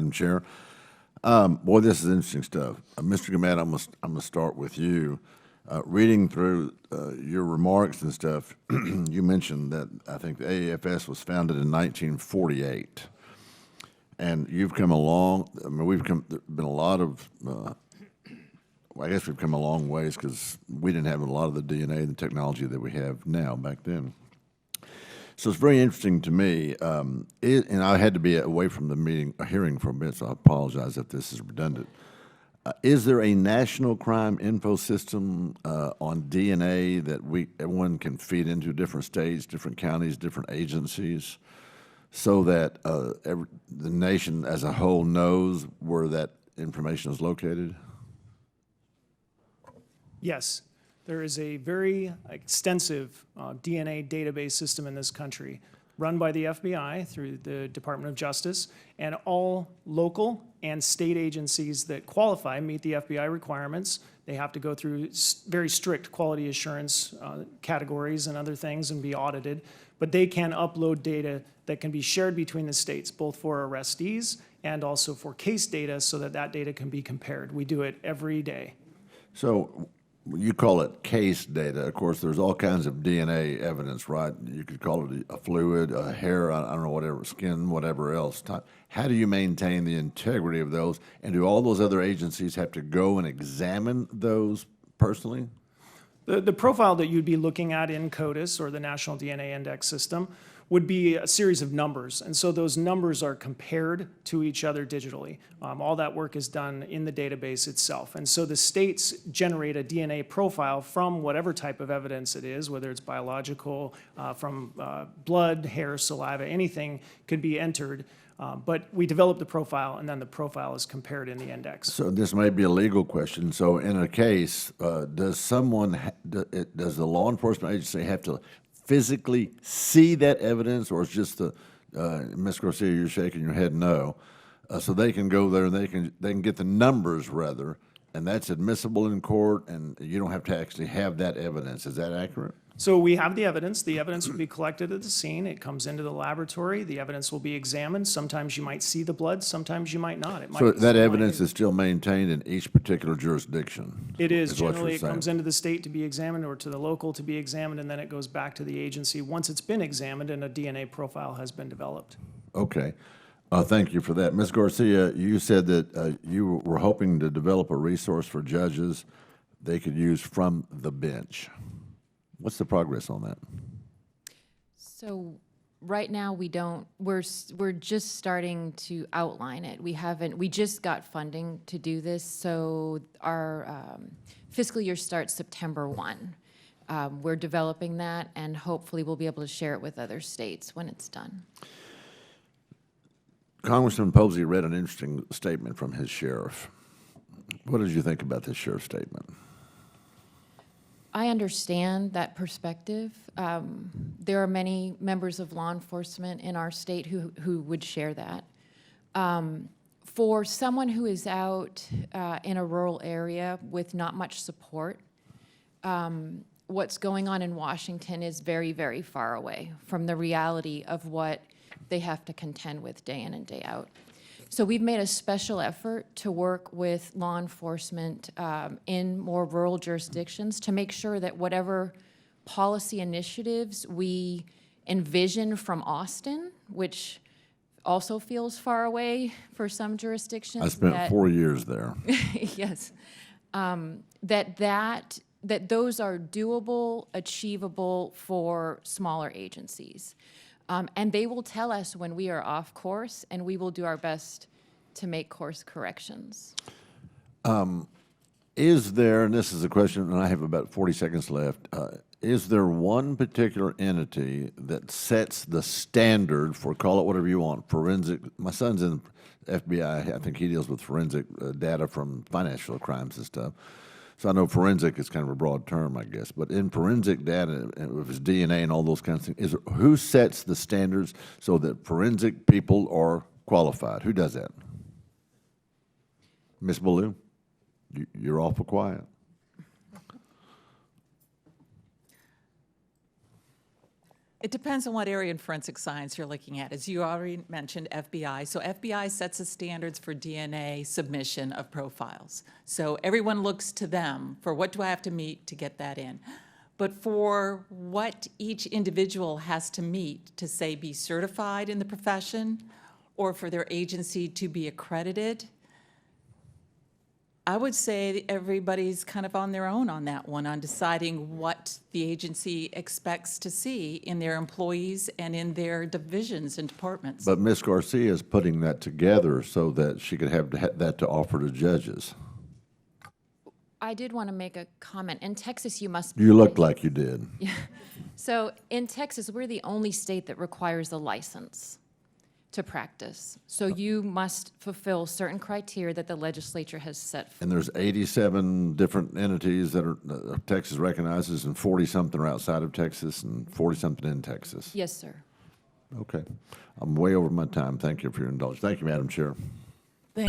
Madam Chair. Boy, this is interesting stuff. Mr. Gamet, I'm gonna start with you. Reading through your remarks and stuff, you mentioned that I think the AAFS was founded in 1948, and you've come along. I mean, there's been a lot of. Well, I guess we've come a long ways because we didn't have a lot of the DNA and the technology that we have now back then. So it's very interesting to me, and I had to be away from the hearing for a bit, so I apologize if this is redundant. Is there a national crime info system on DNA that everyone can feed into different states, different counties, different agencies, so that the nation as a whole knows where that information is located? Yes, there is a very extensive DNA database system in this country run by the FBI through the Department of Justice, and all local and state agencies that qualify meet the FBI requirements. They have to go through very strict quality assurance categories and other things and be audited, but they can upload data that can be shared between the states, both for arrestees and also for case data, so that that data can be compared. We do it every day. So you call it case data. Of course, there's all kinds of DNA evidence, right? You could call it a fluid, a hair, I don't know, whatever, skin, whatever else. How do you maintain the integrity of those? And do all those other agencies have to go and examine those personally? The profile that you'd be looking at in CODIS, or the National DNA Index System, would be a series of numbers. And so those numbers are compared to each other digitally. All that work is done in the database itself. And so the states generate a DNA profile from whatever type of evidence it is, whether it's biological, from blood, hair, saliva, anything could be entered. But we develop the profile, and then the profile is compared in the index. So this may be a legal question. So in a case, does the law enforcement agency have to physically see that evidence, or it's just Ms. Garcia, you're shaking your head no, so they can go there and they can get the numbers rather, and that's admissible in court, and you don't have to actually have that evidence. Is that accurate? So we have the evidence. The evidence will be collected at the scene. It comes into the laboratory. The evidence will be examined. Sometimes you might see the blood. Sometimes you might not. So that evidence is still maintained in each particular jurisdiction? It is. Generally, it comes into the state to be examined, or to the local to be examined, and then it goes back to the agency once it's been examined and a DNA profile has been developed. Okay. Thank you for that. Ms. Garcia, you said that you were hoping to develop a resource for judges they could use from the bench. What's the progress on that? So right now we're just starting to outline it. We just got funding to do this, so our fiscal year starts September 1. We're developing that, and hopefully we'll be able to share it with other states when it's done. Congressman Posey read an interesting statement from his sheriff. What did you think about this sheriff's statement? I understand that perspective. There are many members of law enforcement in our state who would share that. For someone who is out in a rural area with not much support, what's going on in Washington is very, very far away from the reality of what they have to contend with day in and day out. So we've made a special effort to work with law enforcement in more rural jurisdictions to make sure that whatever policy initiatives we envision from Austin, which also feels far away for some jurisdictions. I spent 4 years there. Yes. That those are doable, achievable for smaller agencies. And they will tell us when we are off course, and we will do our best to make course corrections. Is there, and this is a question, and I have about 40 seconds left, is there one particular entity that sets the standard for, call it whatever you want, forensic? My son's in FBI. I think he deals with forensic data from financial crimes and stuff. So I know forensic is kind of a broad term, I guess, but in forensic data, if it's DNA and all those kinds of things, who sets the standards so that forensic people are qualified? Who does that? Ms. Ballou, you're awful quiet. It depends on what area in forensic science you're looking at. As you already mentioned, FBI. So FBI sets the standards for DNA submission of profiles. So everyone looks to them for what do I have to meet to get that in. But for what each individual has to meet to, say, be certified in the profession or for their agency to be accredited, I would say everybody's kind of on their own on that one, on deciding what the agency expects to see in their employees and in their divisions and departments. But Ms. Garcia is putting that together so that she could have that to offer to judges. I did want to make a comment. In Texas, you must. You looked like you did. So in Texas, we're the only state that requires a license to practice. So you must fulfill certain criteria that the legislature has set. And there's 87 different entities that are Texas recognizes, and 40-something are outside of Texas, and 40-something in Texas. Yes, sir. Okay. I'm way over my time. Thank you for your indulgence. Thank you, Madam Chair.